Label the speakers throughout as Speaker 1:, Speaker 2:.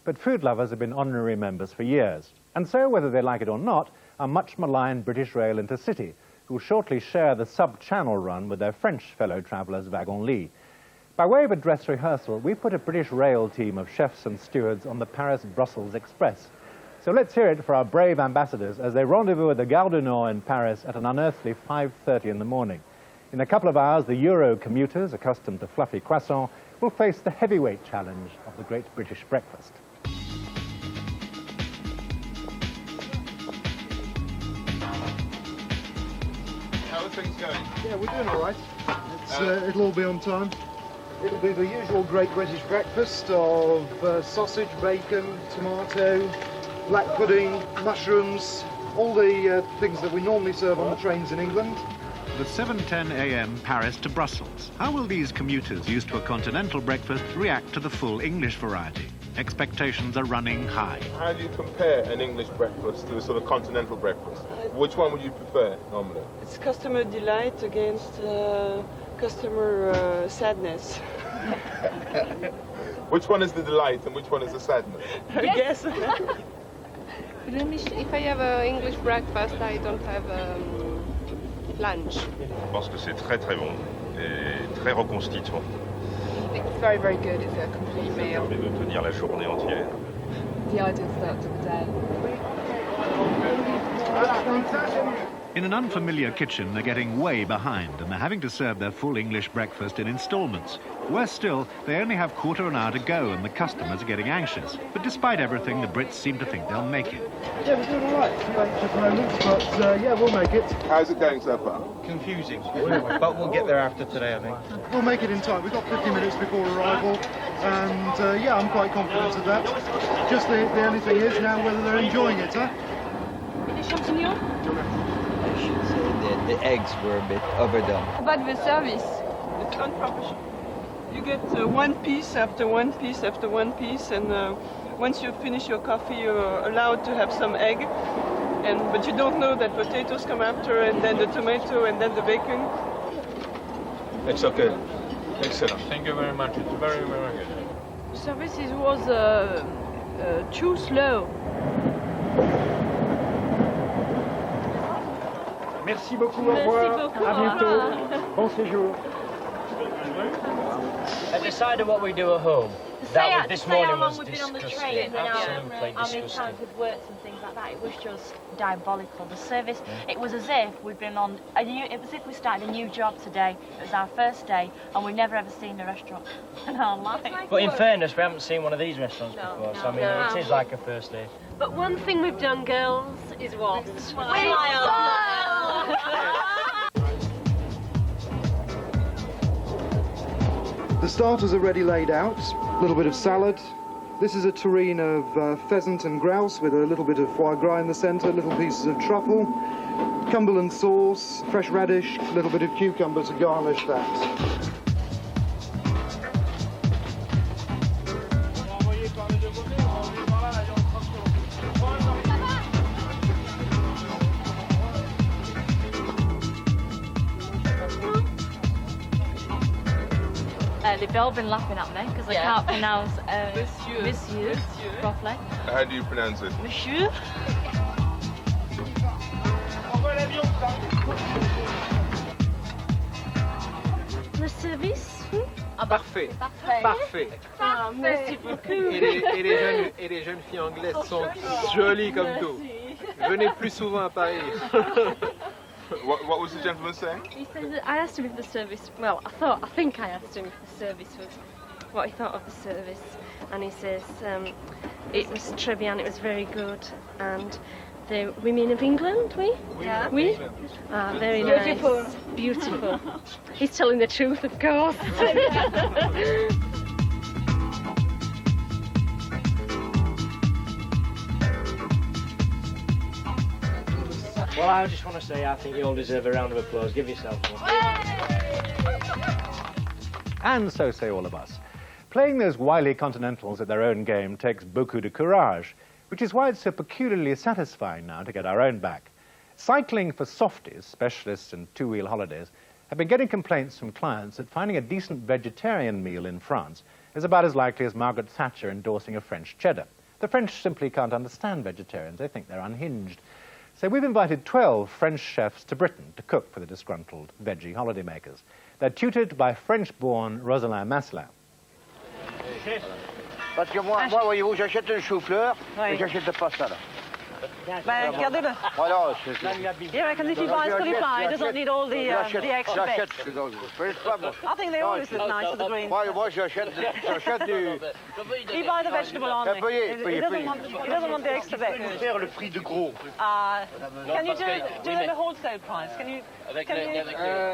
Speaker 1: but food lovers have been honorary members for years. And so, whether they like it or not, are much maligned British Rail Intercity, who will shortly share the sub-channel run with their French fellow travellers Wagon-Lit. By way of a dress rehearsal, we put a British Rail team of chefs and stewards on the Paris-Brussels Express. So let's hear it for our brave ambassadors as they rendezvous at the Gare du Nord in Paris at an unearthly 5:30 in the morning. In a couple of hours, the Euro commuters, accustomed to fluffy croissants, will face the heavyweight challenge of the Great British Breakfast.
Speaker 2: How are things going?
Speaker 3: Yeah, we're doing all right. It'll all be on time. It'll be the usual Great British Breakfast of sausage, bacon, tomato, black pudding, mushrooms, all the things that we normally serve on the trains in England.
Speaker 1: The 7:10 a.m. Paris to Brussels. How will these commuters used to a continental breakfast react to the full English variety? Expectations are running high.
Speaker 2: How do you compare an English breakfast to a sort of continental breakfast? Which one would you prefer normally?
Speaker 4: It's customer delight against customer sadness.
Speaker 2: Which one is the delight and which one is the sadness?
Speaker 4: I guess.
Speaker 5: If I have an English breakfast, I don't have lunch.
Speaker 6: Je pense que c'est très très bon et très reconstituant.
Speaker 5: It's very, very good. It's a complete
Speaker 6: Ça
Speaker 5: meal.
Speaker 6: permet de tenir la journée entière.
Speaker 5: The ideal start to the day.
Speaker 1: In an unfamiliar kitchen, they're getting way behind and they're having to serve their full English breakfast in installments. Worse still, they only have quarter of an hour to go and the customers are getting anxious. But despite everything, the Brits seem to think they'll make it.
Speaker 3: Yeah, we're doing all right. A few anxious moments, but yeah, we'll make it.
Speaker 2: How's it going so far?
Speaker 7: Confusing, but we'll get there after today, I think.
Speaker 3: We'll make it in time. We've got 50 minutes before arrival, and yeah, I'm quite confident of that. Just the only thing is now whether they're enjoying it, huh?
Speaker 8: The eggs were a bit overdone.
Speaker 5: About the service.
Speaker 4: It's unprofessional. You get one piece after one piece after one piece, and once you finish your coffee, you're allowed to have some egg. But you don't know that potatoes come after, and then the tomato, and then the bacon.
Speaker 2: It's okay. Excellent.
Speaker 7: Thank you very much. It's very, very good.
Speaker 5: The service was too slow.
Speaker 1: Merci beaucoup, au revoir. À bientôt. Bon séjour.
Speaker 9: I decided what we do at home. This morning was
Speaker 10: we've been on the
Speaker 9: disgusting.
Speaker 10: train and
Speaker 9: Absolutely
Speaker 10: how many
Speaker 9: disgusting.
Speaker 10: times we've worked and things like that. It was just diabolical. The service, it was as if we'd been on it was as if we started a new job today. It was our first day and we've never ever seen a restaurant in our life.
Speaker 9: But in fairness, we haven't seen one of these restaurants before, so I mean, it is like a first day.
Speaker 10: But one thing we've done, girls, is what?
Speaker 3: The starters are ready laid out. A little bit of salad. This is a terrine of pheasant and grouse with a little bit of foie gras in the centre, little pieces of truffle, Cumberland sauce, fresh radish, a little bit of cucumber to garnish that.
Speaker 10: They've all been laughing at me because I can't pronounce monsieur properly.
Speaker 2: How do you pronounce it?
Speaker 10: Monsieur. Le service?
Speaker 7: Parfait. Parfait.
Speaker 10: Ah, merci beaucoup.
Speaker 7: Et les jeunes filles anglaises sont jolies comme tout. Venez plus souvent à Paris.
Speaker 2: What was the gentleman saying?
Speaker 5: He says that I asked him if the service, well, I think I asked him if the service was, what he thought of the service. And he says it was très bien, it was very good. And the women of England, we?
Speaker 10: Yeah.
Speaker 5: We? Ah, very
Speaker 10: Beautiful.
Speaker 5: nice. Beautiful. He's telling the truth, of course.
Speaker 9: Well, I just want to say I think you all deserve a round of applause. Give yourself one.
Speaker 1: And so say all of us. Playing those wily continentals at their own game takes beaucoup de courage, which is why it's so peculiarly satisfying now to get our own back. Cycling for softies, specialists in two-wheel holidays, have been getting complaints from clients that finding a decent vegetarian meal in France is about as likely as Margaret Thatcher endorsing a French cheddar. The French simply can't understand vegetarians. They think they're unhinged. So we've invited 12 French chefs to Britain to cook for the disgruntled veggie holidaymakers. They're tutored by French-born Rosalind Masselin.
Speaker 11: Parce que moi voyez-vous, j'achète le chou-fleur et j'achète pas ça là.
Speaker 12: Ben, regardez-le.
Speaker 11: Voilà,
Speaker 12: You reckon if you buy a cauliflower, it doesn't need all the extra bits? I think they always look nice with the green.
Speaker 11: Moi j'achète du...
Speaker 12: You buy the vegetable only. He doesn't want the extra bits.
Speaker 11: Faire le prix de gros.
Speaker 12: Can you do them at wholesale price?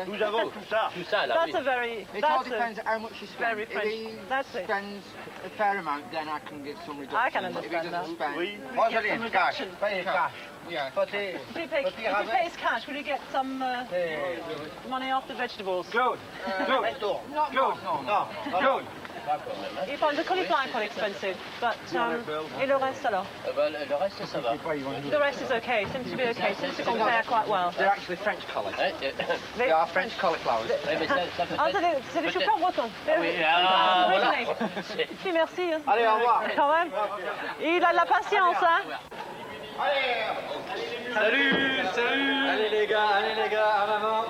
Speaker 11: Nous avons tout ça.
Speaker 12: That's a very...
Speaker 13: It all depends how much you spend.
Speaker 12: Very French.
Speaker 13: If he spends a fair amount, then I can get some reduction.
Speaker 12: I can understand that.
Speaker 11: Rosalind, cash. Pay cash.
Speaker 13: Yeah.
Speaker 12: If he pays cash, will you get some money off the vegetables?
Speaker 11: Claude. No.
Speaker 12: You find the cauliflower quite expensive, but et le reste alors?
Speaker 9: Le reste, ça va.
Speaker 12: The rest is okay, seems to be okay, seems to compare quite well.
Speaker 13: They're actually French cauliflowers. They are French cauliflowers.
Speaker 12: C'est des choux-fleurs bretons. Si, merci.
Speaker 11: Allez, au revoir.
Speaker 12: Quand même. Il a de la patience, hein?
Speaker 9: Salut.
Speaker 11: Allez les gars, en avant.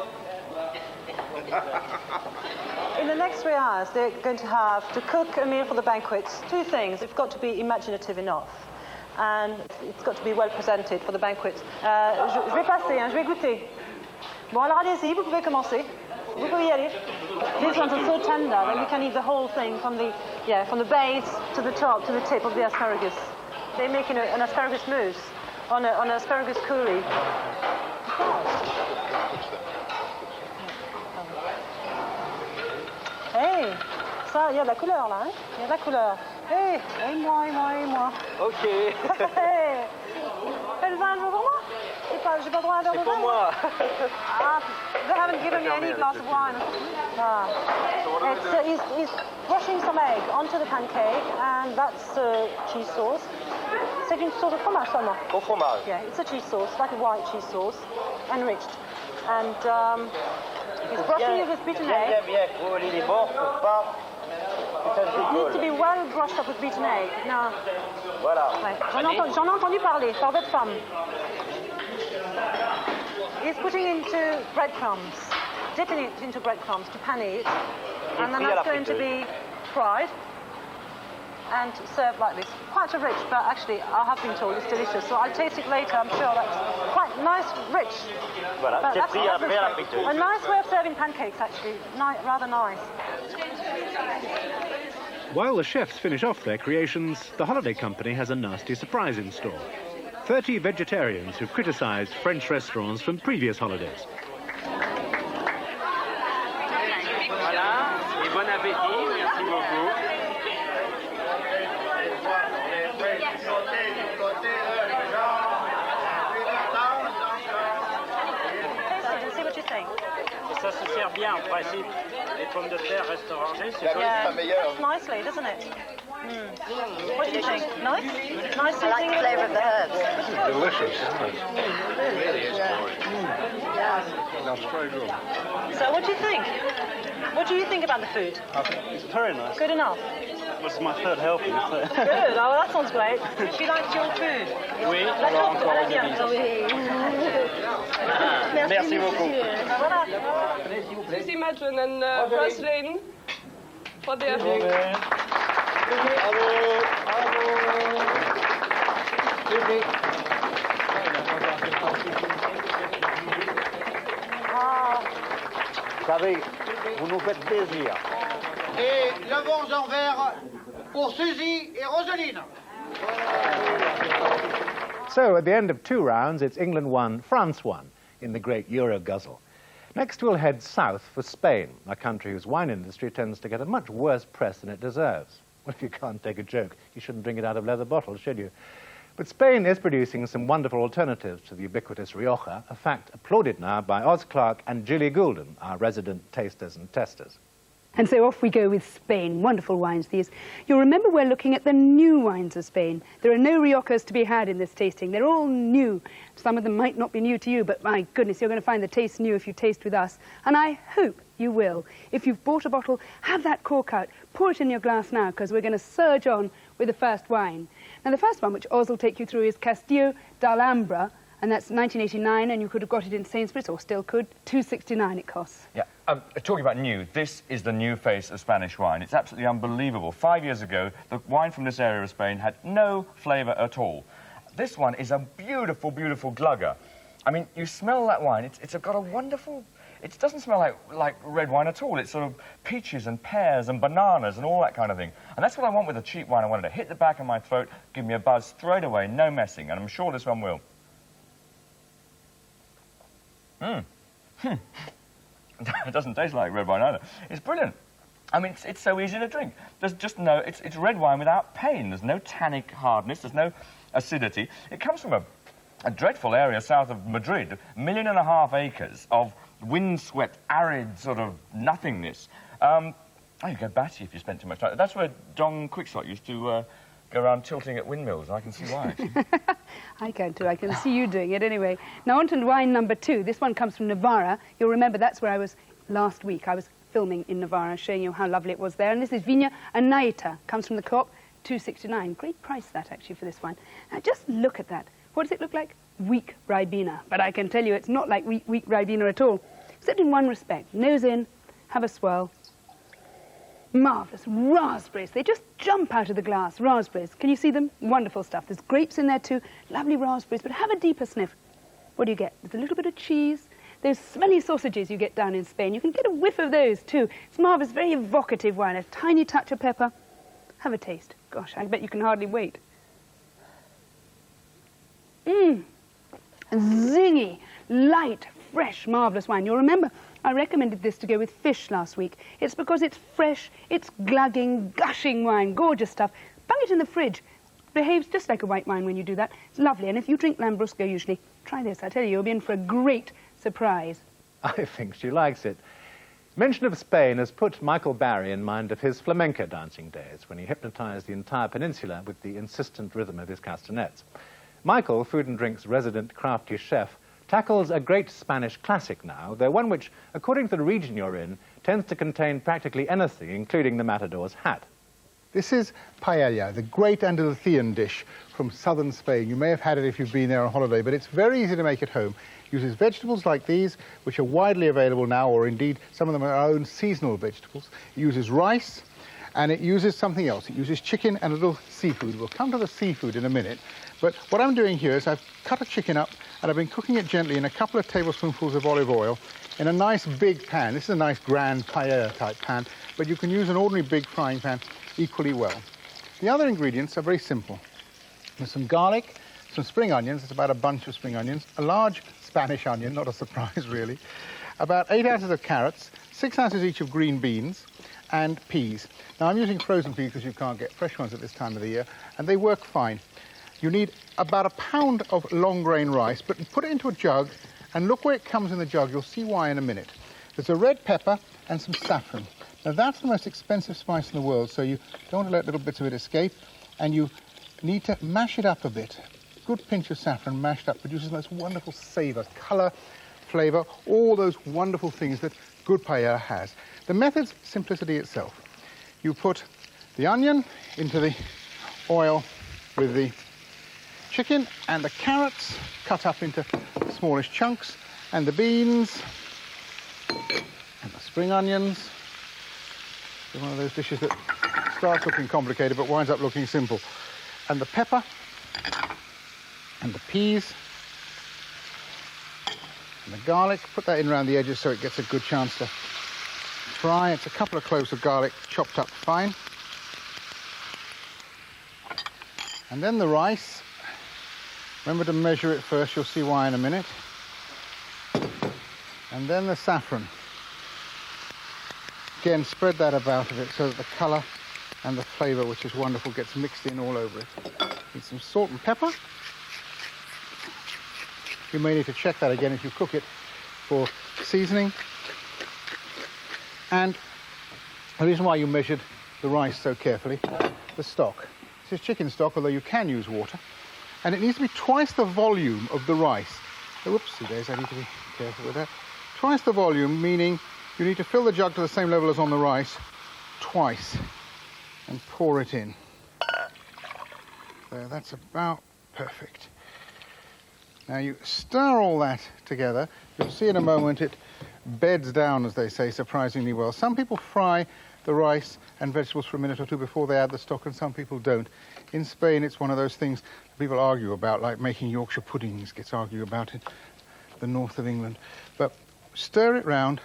Speaker 12: In the next 3 hours, they're going to have to cook a meal for the banquets. Two things. It's got to be imaginative enough. And it's got to be well presented for the banquet. Je vais passer, je vais goûter. Bon, alors allez-y, vous pouvez commencer. Vous pouvez y aller. These ones are so tender that you can eat the whole thing from the base to the top, to the tip of the asparagus. They're making an asparagus mousse on an asparagus coulis. Hey, ça, il y a de la couleur là, hein? Il y a de la couleur. Hey, et moi.
Speaker 11: Ok.
Speaker 12: Hey, fais le vin un jour pour moi? J'ai pas droit à un verre de vin?
Speaker 11: C'est pour moi.
Speaker 12: They haven't given me any glass of wine. He's brushing some egg onto the pancake, and that's cheese sauce. C'est une sauce au fromage seulement?
Speaker 11: Au fromage.
Speaker 12: Yeah, it's a cheese sauce, like a white cheese sauce, enriched. And he's brushing it with beaten egg.
Speaker 11: Bien, couler les bords pour pas...
Speaker 12: It needs to be well brushed up with beaten egg. Now,
Speaker 11: voilà.
Speaker 12: Ouais. J'en ai entendu parler par votre femme. He's putting into breadcrumbs, dipping it into breadcrumbs to pan it, and then that's going to be fried and served like this. Quite a rich, but actually I have been told it's delicious, so I'll taste it later. I'm sure that's quite nice, rich.
Speaker 11: Voilà,
Speaker 12: But
Speaker 11: c'est
Speaker 12: that's
Speaker 11: pris après à la friteuse.
Speaker 12: a nice way of serving pancakes, actually. Rather nice.
Speaker 1: While the chefs finish off their creations, the holiday company has a nasty surprise in store. 30 vegetarians who've criticised French restaurants from previous holidays.
Speaker 11: Voilà, et bon appétit, merci beaucoup.
Speaker 12: See what you think.
Speaker 9: Ça se sert bien en principe. Les pommes de terre restent rangées.
Speaker 12: Yeah, fits nicely, doesn't it? What do you think? Nice? Nice
Speaker 13: I like the flavour of the herbs.
Speaker 2: Delicious, isn't it? It really is.
Speaker 14: That's very good.
Speaker 12: So what do you think? What do you think about the food?
Speaker 14: I think it's very nice.
Speaker 12: Good enough?
Speaker 14: It's my third helping. So.
Speaker 12: Good, oh that sounds great. She likes your food?
Speaker 14: Oui,
Speaker 12: La tourte,
Speaker 14: encore
Speaker 12: bien.
Speaker 14: Merci beaucoup.
Speaker 12: Voilà.
Speaker 4: Please imagine and Rosalind for their
Speaker 11: Vous savez, vous nous faites plaisir.
Speaker 13: Et levons en verre pour Suzy et Rosaline.
Speaker 1: So, at the end of 2 rounds, it's England 1, France 1 in the great Euro guzzle. Next, we'll head south for Spain, a country whose wine industry tends to get a much worse press than it deserves. Well, if you can't take a joke, you shouldn't drink it out of leather bottles, should you? But Spain is producing some wonderful alternatives to the ubiquitous Rioja, a fact applauded now by Oz Clarke and Julie Goulden, our resident tasters and testers.
Speaker 15: And so off we go with Spain. Wonderful wines, these. You'll remember we're looking at the new wines of Spain. There are no Riocas to be had in this tasting. They're all new. Some of them might not be new to you, but my goodness, you're going to find the taste new if you taste with us. And I hope you will. If you've bought a bottle, have that cork out. Pour it in your glass now, because we're going to surge on with the first wine. Now, the first one, which Oz will take you through, is Castillo d'Alhambra, and that's 1989, and you could have got it in Sainsbury's, or still could. $2.69 it costs.
Speaker 16: Yeah, talking about new, this is the new face of Spanish wine. It's absolutely unbelievable. 5 years ago, the wine from this area of Spain had no flavour at all. This one is a beautiful, beautiful glugger. I mean, you smell that wine, it's got a wonderful... It doesn't smell like red wine at all. It's sort of peaches and pears and bananas and all that kind of thing. And that's what I want with a cheap wine. I want it to hit the back of my throat, give me a buzz straight away, no messing, and I'm sure this one will. It doesn't taste like red wine either. It's brilliant. I mean, it's so easy to drink. There's just no... It's red wine without pain. There's no tannic hardness. There's no acidity. It comes from a dreadful area south of Madrid, 1.5 million acres of windswept, arid sort of nothingness. Oh, you go batty if you spend too much time. That's where Don Quixote used to go around tilting at windmills. I can see why, actually.
Speaker 15: I can too. I can see you doing it anyway. Now, on to wine number 2. This one comes from Navarra. You'll remember that's where I was last week. I was filming in Navarra, showing you how lovely it was there. And this is Viña Anaita. Comes from the Co-op, $2.69. Great price, that, actually, for this one. Now, just look at that. What does it look like? Weak Ribena. But I can tell you it's not like weak Ribena at all. Except in one respect. Nose in, have a swirl. Marvellous. Raspberries. They just jump out of the glass. Raspberries. Can you see them? Wonderful stuff. There's grapes in there too. Lovely raspberries. But have a deeper sniff. What do you get? There's a little bit of cheese. Those smelly sausages you get down in Spain. You can get a whiff of those too. It's marvellous. Very evocative wine. A tiny touch of pepper. Have a taste. Gosh, I bet you can hardly wait. Zingy. Light. Fresh, marvellous wine. You'll remember I recommended this to go with fish last week. It's because it's fresh, it's glugging, gushing wine, gorgeous stuff. Bung it in the fridge. Behaves just like a white wine when you do that. It's lovely. And if you drink Lambrusco usually, try this. I tell you, you'll be in for a great surprise.
Speaker 1: I think she likes it. Mention of Spain has put Michael Barry in mind of his flamenco dancing days when he hypnotized the entire peninsula with the insistent rhythm of his castanets. Michael, Food and Drink's resident crafty chef, tackles a great Spanish classic now, though one which, according to the region you're in, tends to contain practically anything, including the matador's hat.
Speaker 17: This is paella, the great Andalusian dish from southern Spain. You may have had it if you've been there on holiday, but it's very easy to make at home. It uses vegetables like these, which are widely available now, or indeed some of them are our own seasonal vegetables. It uses rice, and it uses something else. It uses chicken and a little seafood. We'll come to the seafood in a minute. But what I'm doing here is I've cut a chicken up, and I've been cooking it gently in a couple of tablespoonfuls of olive oil in a nice big pan. This is a nice grand paella type pan, but you can use an ordinary big frying pan equally well. The other ingredients are very simple. There's some garlic, some spring onions, it's about a bunch of spring onions, a large Spanish onion, not a surprise really, about 8 ounces of carrots, 6 ounces each of green beans, and peas. Now I'm using frozen peas because you can't get fresh ones at this time of the year, and they work fine. You need about a pound of long grain rice, but put it into a jug and look where it comes in the jug. You'll see why in a minute. There's a red pepper and some saffron. Now that's the most expensive spice in the world, so you don't want to let little bits of it escape, and you need to mash it up a bit. A good pinch of saffron mashed up produces this wonderful savour, colour, flavour, all those wonderful things that good paella has. The method's simplicity itself. You put the onion into the oil with the chicken and the carrots cut up into smallish chunks, and the beans and the spring onions. It's one of those dishes that starts looking complicated but winds up looking simple. And the pepper and the peas and the garlic. Put that in around the edges so it gets a good chance to fry. It's a couple of cloves of garlic chopped up fine. And then the rice. Remember to measure it first, you'll see why in a minute. And then the saffron. Again, spread that about a bit so that the colour and the flavour, which is wonderful, gets mixed in all over it. Need some salt and pepper. You may need to check that again if you cook it for seasoning. And The reason why you measured the rice so carefully, the stock. This is chicken stock, although you can use water. And it needs to be twice the volume of the rice. Oh, whoopsie days, I need to be careful with that. Twice the volume, meaning you need to fill the jug to the same level as on the rice twice and pour it in. There, that's about perfect. Now you stir all that together. You'll see in a moment it beds down, as they say, surprisingly well. Some people fry the rice and vegetables for a minute or two before they add the stock, and some people don't. In Spain, it's one of those things people argue about, like making Yorkshire puddings gets argued about in the north of England. But stir it round,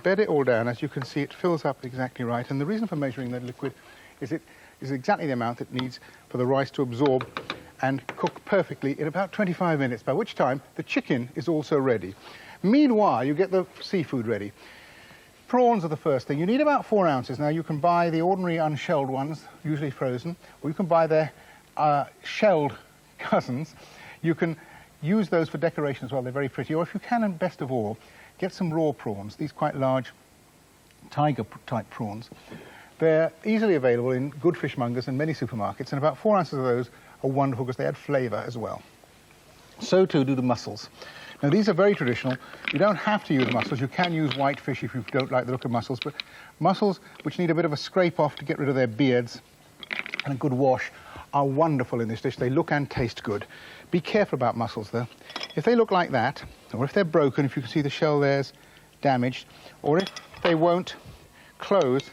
Speaker 17: bed it all down. As you can see, it fills up exactly right. And the reason for measuring the liquid is it is exactly the amount it needs for the rice to absorb and cook perfectly in about 25 minutes, by which time the chicken is also ready. Meanwhile, you get the seafood ready. Prawns are the first thing. You need about 4 ounces. Now, you can buy the ordinary unshelled ones, usually frozen, or you can buy their shelled cousins. You can use those for decoration as well. They're very pretty. Or if you can, and best of all, get some raw prawns, these quite large tiger-type prawns. They're easily available in good fishmongers and many supermarkets, and about 4 ounces of those are wonderful because they add flavour as well. So too do the mussels. Now, these are very traditional. You don't have to use mussels. You can use white fish if you don't like the look of mussels, but mussels, which need a bit of a scrape off to get rid of their beards and a good wash, are wonderful in this dish. They look and taste good. Be careful about mussels, though. If they look like that, or if they're broken, if you can see the shell there's damaged, or if they won't close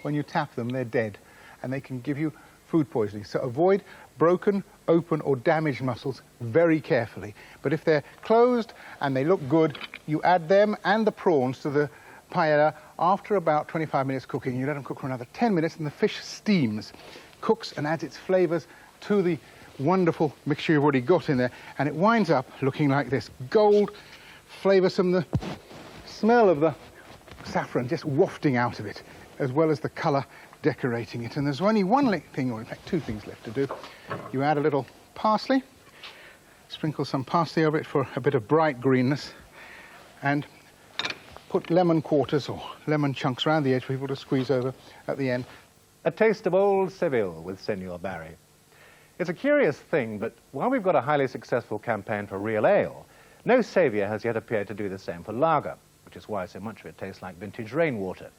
Speaker 17: when you tap them, they're dead, and they can give you food poisoning. So avoid broken, open or damaged mussels very carefully. But if they're closed and they look good, you add them and the prawns to the paella after about 25 minutes cooking. You let them cook for another 10 minutes and the fish steams, cooks and adds its flavours to the wonderful mixture you've already got in there, and it winds up looking like this. Gold, flavoursome, the smell of the saffron just wafting out of it, as well as the colour decorating it. And there's only one thing, or in fact 2 things left to do. You add a little parsley, sprinkle some parsley over it for a bit of bright greenness, and put lemon quarters or lemon chunks around the edge for people to squeeze over at the end.
Speaker 1: A taste of old Seville with Senor Barry. It's a curious thing, but while we've got a highly successful campaign for real ale, no saviour has yet appeared to do the same for lager, which is why so much of it tastes like vintage rainwater.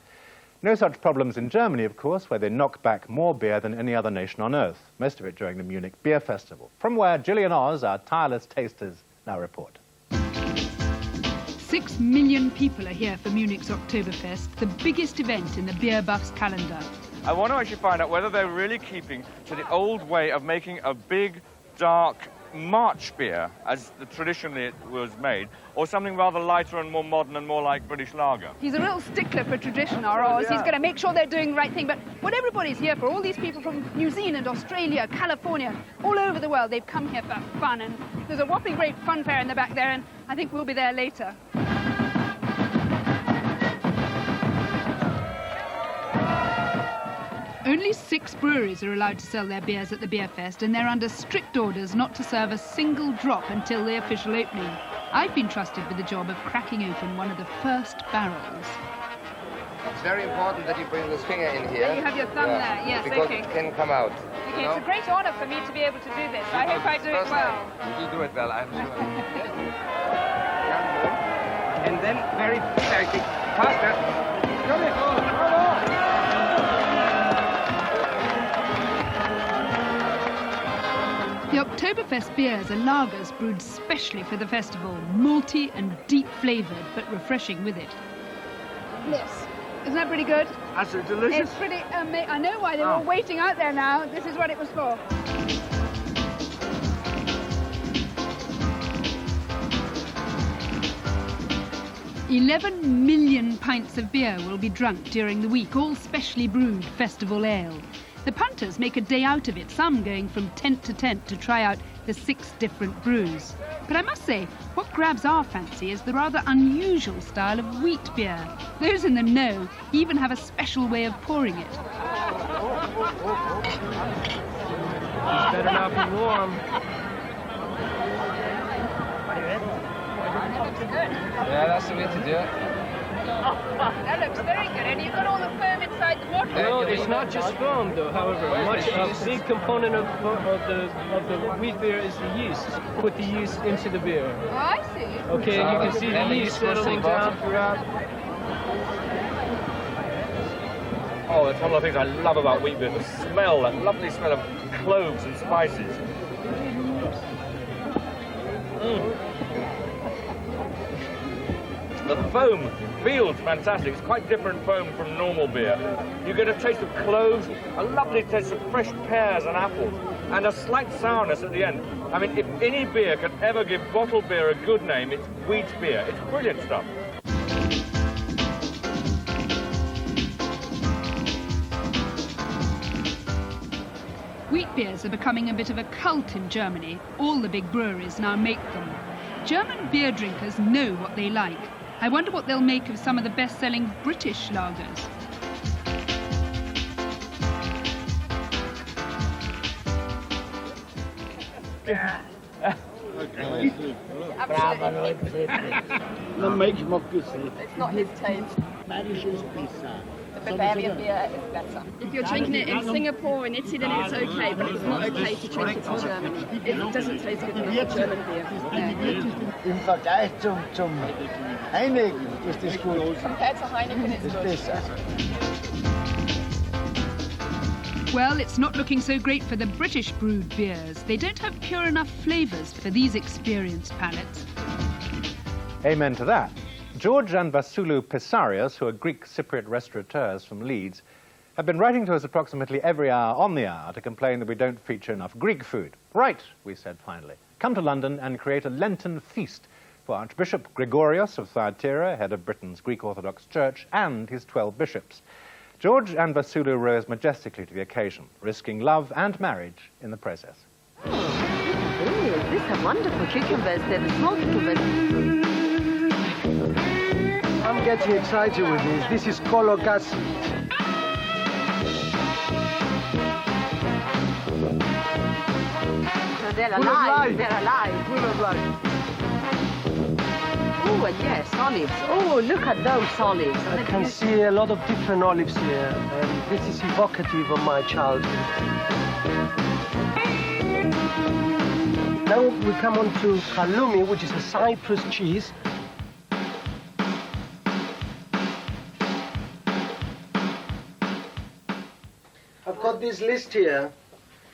Speaker 1: No such problems in Germany, of course, where they knock back more beer than any other nation on earth, most of it during the Munich Beer Festival, from where Gillian Oz, our tireless tasters, now report.
Speaker 15: 6 million people are here for Munich's Oktoberfest, the biggest event in the beer buff's calendar.
Speaker 16: I want to actually find out whether they're really keeping to the old way of making a big, dark March beer, as traditionally it was made, or something rather lighter and more modern and more like British lager.
Speaker 15: He's a real stickler for tradition, our Oz. He's going to make sure they're doing the right thing. But what everybody's here for, all these people from New Zealand, Australia, California, all over the world, they've come here for fun. And there's a whopping great fun fair in the back there, and I think we'll be there later. Only 6 breweries are allowed to sell their beers at the Beer Fest, and they're under strict orders not to serve a single drop until the official opening. I've been trusted with the job of cracking open one of the first barrels.
Speaker 18: It's very important that you bring this finger in here.
Speaker 15: There you have your thumb there, yes,
Speaker 18: because
Speaker 15: okay.
Speaker 18: It can come out.
Speaker 15: Okay, it's a great honour for me to be able to do this. I hope I do it well.
Speaker 18: You will do it well, I'm sure.
Speaker 11: And then very faster. Come here. Come on.
Speaker 15: The Oktoberfest beers are lagers brewed specially for the festival, malty and deep-flavoured, but refreshing with it. Yes. Isn't that pretty good?
Speaker 11: That's delicious.
Speaker 15: It's pretty amazing. I know why they're all waiting out there now. This is what it was for. $11 million pints of beer will be drunk during the week, all specially brewed festival ale. The punters make a day out of it, some going from tent to tent to try out the 6 different brews. But I must say, what grabs our fancy is the rather unusual style of wheat beer. Those in the know even have a special way of pouring it.
Speaker 11: It's better not be warm.
Speaker 18: Yeah, that's the way to do it.
Speaker 15: That looks very good. And you've got all the foam inside the bottle.
Speaker 7: Well, it's not just foam, though. However, a big component of the wheat beer is the yeast. Put the yeast into the beer.
Speaker 15: Oh, I see.
Speaker 7: Okay, and you can see the yeast settling down throughout.
Speaker 16: Oh, that's one of the things I love about wheat beer. The smell, that lovely smell of cloves and spices. The foam feels fantastic. It's quite different foam from normal beer. You get a taste of cloves, a lovely taste of fresh pears and apples, and a slight sourness at the end. I mean, if any beer can ever give bottled beer a good name, it's wheat beer. It's brilliant stuff.
Speaker 15: Wheat beers are becoming a bit of a cult in Germany. All the big breweries now make them. German beer drinkers know what they like. I wonder what they'll make of some of the best-selling British lagers.
Speaker 11: Non make democracy.
Speaker 15: It's not his taste.
Speaker 11: Parishes pizza.
Speaker 15: The Bavarian beer is better. If you're drinking it in Singapore or in Italy, then it's okay, but it's not okay to drink it in Germany. It doesn't taste good enough for German beer.
Speaker 11: Im Vergleich zum Heineken ist das gut.
Speaker 15: Compared to Heineken, it's
Speaker 11: Ist
Speaker 15: good.
Speaker 11: besser.
Speaker 15: Well, it's not looking so great for the British brewed beers. They don't have pure enough flavours for these experienced palates.
Speaker 1: Amen to that. George and Vassiliou Pissarius, who are Greek Cypriot restaurateurs from Leeds, have been writing to us approximately every hour on the hour to complain that we don't feature enough Greek food. Right, we said finally. Come to London and create a Lenten feast for Archbishop Gregorios of Thyatira, head of Britain's Greek Orthodox Church, and his 12 bishops. George and Vassiliou rose majestically to the occasion, risking love and marriage in the process.
Speaker 19: Oh, these are wonderful cucumbers. They're the small cucumbers.
Speaker 11: I'm getting excited with this. This is kolokasi.
Speaker 19: So they're
Speaker 11: Full of
Speaker 19: alive.
Speaker 11: life.
Speaker 19: They're alive.
Speaker 11: Full of life.
Speaker 19: Oh, and yes, olives. Oh, look at those olives.
Speaker 11: I can see a lot of different olives here, and this is evocative of my childhood. Now we come on to halloumi, which is a Cyprus cheese. I've got this list here.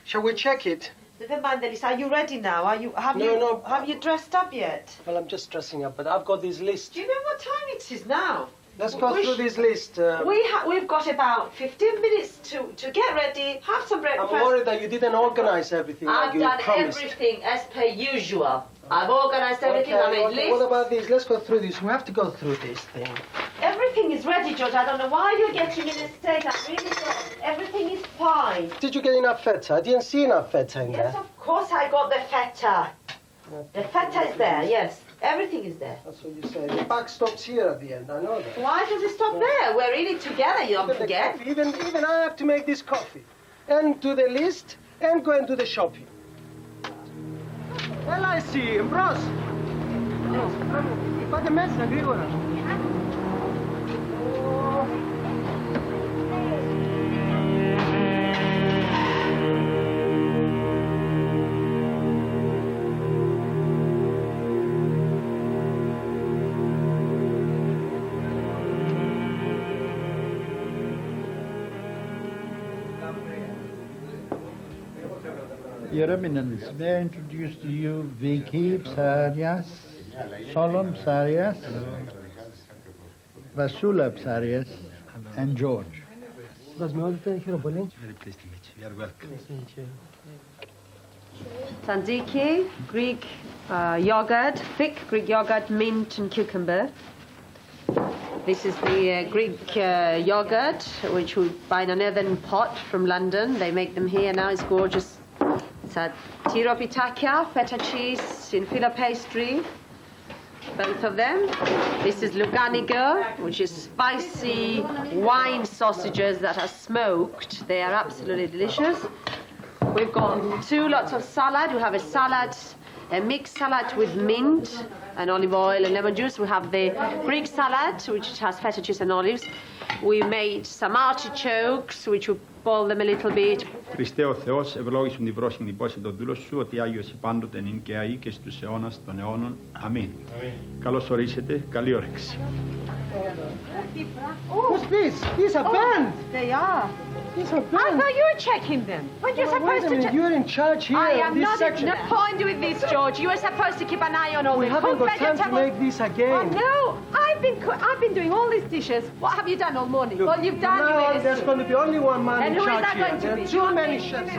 Speaker 11: Shall we check it?
Speaker 12: Vangelis, are you ready now? Have you dressed up yet?
Speaker 11: Well, I'm just dressing up, but I've got this list.
Speaker 12: Do you know what time it is now?
Speaker 11: Let's go through this list.
Speaker 12: We've got about 15 minutes to get ready, have some breakfast.
Speaker 11: I'm worried that you didn't organize everything like
Speaker 12: I've
Speaker 11: you
Speaker 12: done
Speaker 11: promised.
Speaker 12: everything as per usual. I've organized everything. I made lists.
Speaker 11: What about this? Let's go through this. We have to go through this thing.
Speaker 12: Everything is ready, George. I don't know why you're getting in a state. I really don't. Everything is fine.
Speaker 11: Did you get enough feta? I didn't see enough feta in
Speaker 12: Yes,
Speaker 11: there.
Speaker 12: of course I got the feta. The feta is there, yes. Everything is there.
Speaker 11: That's what you say. The buck stops here at the end. I know that.
Speaker 12: Why does it stop there? We're in it together, you don't forget.
Speaker 11: Even I have to make this coffee. And do the list and go and do the shopping. LIC, μπρος. Πάτε μέσα, γρήγορα.
Speaker 20: Your Eminence, may I introduce to you Vicky Psarias, Solom Psarias, Vasula Psarias, and George.
Speaker 11: Very pleased to meet you.
Speaker 20: You are welcome.
Speaker 19: Tzatziki, Greek yogurt, thick Greek yogurt, mint and cucumber. This is the Greek yogurt, which we buy in an earthen pot from London. They make them here now. It's gorgeous. It's a tiropitakia, feta cheese in filo pastry. Both of them. This is luganigo, which is spicy wine sausages that are smoked. They are absolutely delicious. We've got 2 lots of salad. We have a salad, a mixed salad with mint and olive oil and lemon juice. We have the Greek salad, which has feta cheese and olives. We made some artichokes, which we boil them a little bit.
Speaker 21: Χριστέ ο Θεός, ευλόγησον την πρόσχην υπόση των δούλων σου, ότι Άγιος υπάντοτε νυν και αεί και στους αιώνας των αιώνων. Αμήν. Καλώς ορίσετε, καλή όρεξη.
Speaker 13: What's this? These are banned.
Speaker 19: They are.
Speaker 13: These are banned.
Speaker 19: I thought you were checking them. But you're supposed to check.
Speaker 13: You're in charge here.
Speaker 19: I am
Speaker 13: this
Speaker 19: not
Speaker 13: section.
Speaker 19: in the point with this, George. You are supposed to keep an eye on all
Speaker 13: We
Speaker 19: the
Speaker 13: haven't
Speaker 19: cook
Speaker 13: got time to
Speaker 19: vegetables.
Speaker 13: make this again.
Speaker 19: Oh, no, I've been doing all these dishes. What have you done all morning?
Speaker 13: Look,
Speaker 19: All you've done
Speaker 13: now
Speaker 19: is...
Speaker 13: there's going to be only one man
Speaker 19: And
Speaker 13: in
Speaker 19: who is
Speaker 13: charge
Speaker 19: that
Speaker 13: here.
Speaker 19: going to
Speaker 13: There
Speaker 19: be?
Speaker 13: are too many chefs.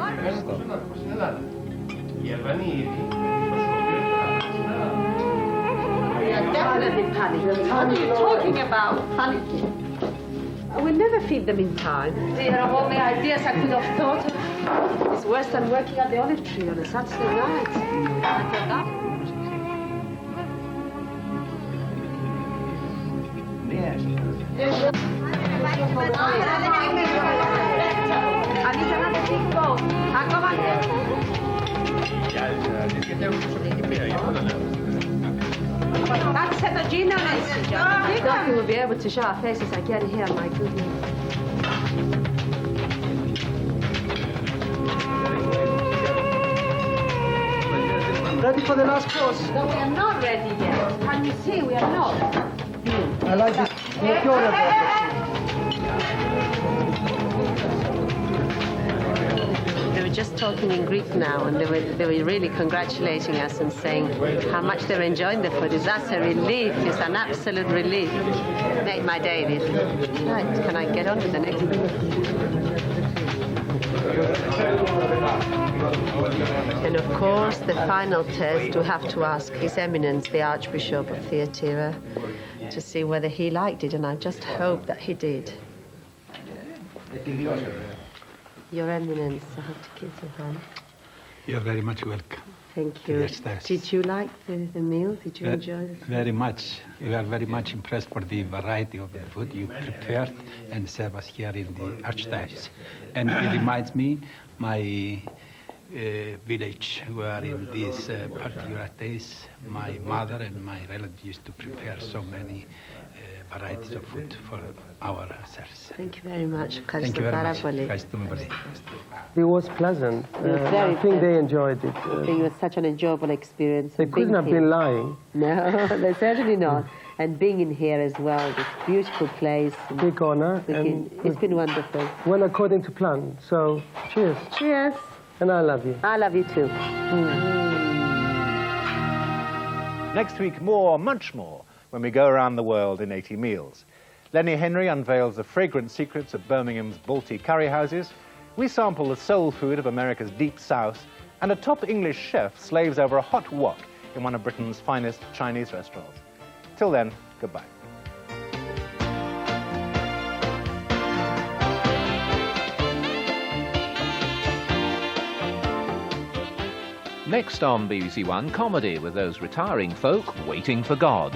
Speaker 19: We are definitely panicking. What are you talking about? Panicking? I will never feed them in time. There are all the ideas I could have thought of. It's worse than working at the Olive Tree on a Saturday night. I thought that.
Speaker 13: Yes.
Speaker 19: I need another big bowl. Come on here. That's Fettuccine, nothing will be able to show our faces again here, my goodness.
Speaker 13: Ready for the last course?
Speaker 19: No, we are not ready yet. Can you see? We are not.
Speaker 13: I like this.
Speaker 19: They were just talking in Greek now, and they were really congratulating us and saying how much they're enjoying the food. That's a relief. It's an absolute relief. Made my day, this. Right, can I get on to the next one? And of course, the final test, we have to ask His Eminence, the Archbishop of Thyatira, to see whether he liked it, and I just hope that he did. Your Eminence, I have to kiss your hand.
Speaker 20: You're very much welcome.
Speaker 19: Thank you.
Speaker 20: Yes, thanks.
Speaker 19: Did you like the meal? Did you enjoy the food?
Speaker 20: Very much. We are very much impressed for the variety of the food you prepared and serve us here in the Archdiocese. And it reminds me my village where in these particular days my mother and my relatives used to prepare so many varieties of food for our service.
Speaker 19: Thank you very much.
Speaker 20: Thank you very much.
Speaker 22: It was pleasant. I think they enjoyed it.
Speaker 19: I think it was such an enjoyable experience.
Speaker 22: They couldn't have been lying.
Speaker 19: No, they certainly not. And being in here as well, this beautiful place.
Speaker 22: Big honor.
Speaker 19: It's been wonderful.
Speaker 22: Well, according to plan. So, cheers.
Speaker 19: Cheers.
Speaker 22: And I love you.
Speaker 19: I love you too.
Speaker 1: Next week, more, much more, when we go around the world in 80 meals. Lenny Henry unveils the fragrant secrets of Birmingham's Balti curry houses. We sample the soul food of America's Deep South, and a top English chef slaves over a hot wok in one of Britain's finest Chinese restaurants. Till then, goodbye.
Speaker 23: Next on BBC One, comedy with those retiring folk waiting for God.